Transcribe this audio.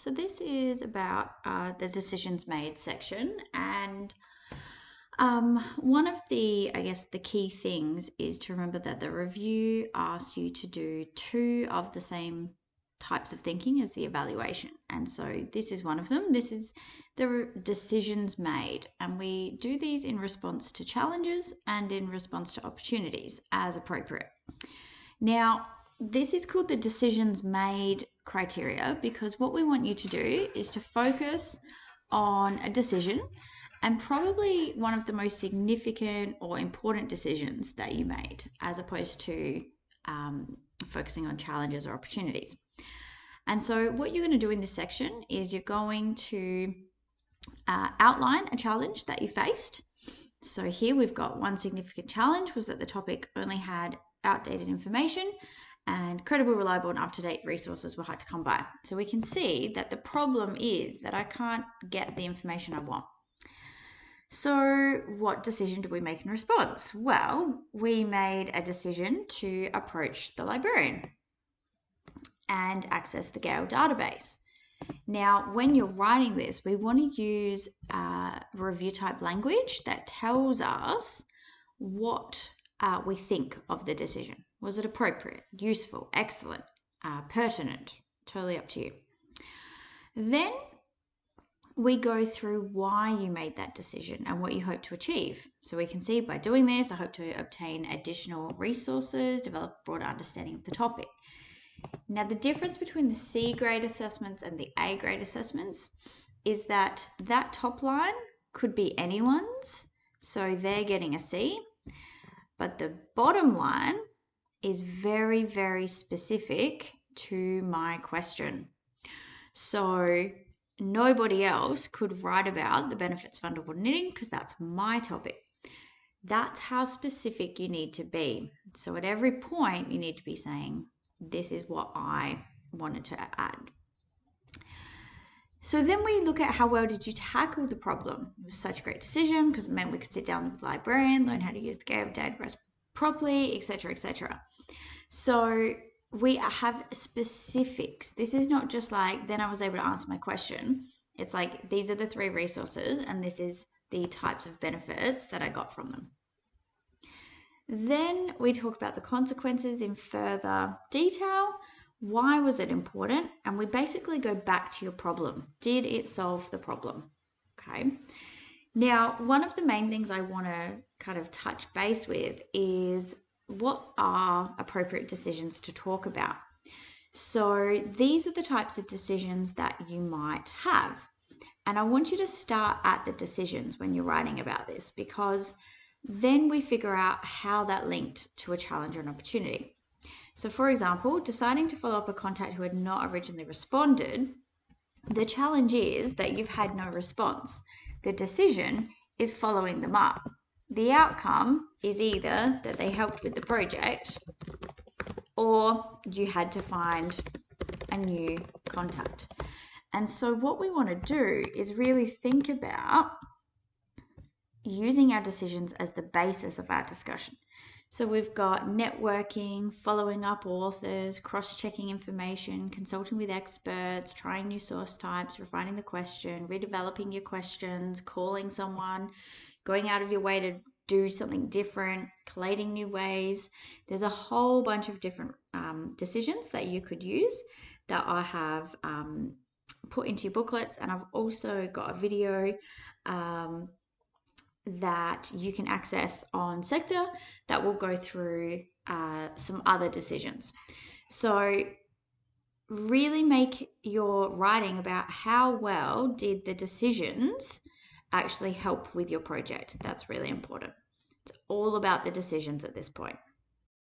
So this is about the decisions made section, and one of the, I guess, the key things is to remember that the review asks you to do two of the same types of thinking as the evaluation. And so this is one of them. This is the decisions made, and we do these in response to challenges and in response to opportunities as appropriate. Now, this is called the decisions made criteria because what we want you to do is to focus on a decision and probably one of the most significant or important decisions that you made, as opposed to focusing on challenges or opportunities. And so what you're going to do in this section is you're going to outline a challenge that you faced. So here we've got one significant challenge was that the topic only had outdated information and credible, reliable, and up-to-date resources were hard to come by. So we can see that the problem is that I can't get the information I want. So what decision did we make in response? Well, we made a decision to approach the librarian and access the Gale database. Now, when you're writing this, we want to use review type language that tells us what we think of the decision. Was it appropriate, useful, excellent, pertinent? Totally up to you. Then we go through why you made that decision and what you hope to achieve. So we can see by doing this, I hope to obtain additional resources, develop a broader understanding of the topic. Now, the difference between the C grade assessments and the A grade assessments is that that top line could be anyone's, so they're getting a C, but the bottom line is very, very specific to my question. So nobody else could write about the benefits of underwater knitting because that's my topic. That's how specific you need to be. So at every point, you need to be saying, this is what I wanted to add. So then we look at how well did you tackle the problem. It was such a great decision because it meant we could sit down with the librarian, learn how to use the Gale database properly, etc., etc. So we have specifics. This is not just like, then I was able to answer my question. It's like, these are the 3 resources and this is the types of benefits that I got from them. Then we talk about the consequences in further detail. Why was it important? And we basically go back to your problem. Did it solve the problem? Okay. Now, one of the main things I want to kind of touch base with is what are appropriate decisions to talk about. So these are the types of decisions that you might have. And I want you to start at the decisions when you're writing about this, because then we figure out how that linked to a challenge or an opportunity. So for example, deciding to follow up a contact who had not originally responded, the challenge is that you've had no response. The decision is following them up. The outcome is either that they helped with the project or you had to find a new contact. And so what we want to do is really think about using our decisions as the basis of our discussion. So we've got networking, following up authors, cross-checking information, consulting with experts, trying new source types, refining the question, redeveloping your questions, calling someone, going out of your way to do something different, collating new ways. There's a whole bunch of different decisions that you could use that I have put into your booklets, and I've also got a video that you can access on Sector that will go through some other decisions. So really make your writing about how well did the decisions actually help with your project. That's really important. It's all about the decisions at this point.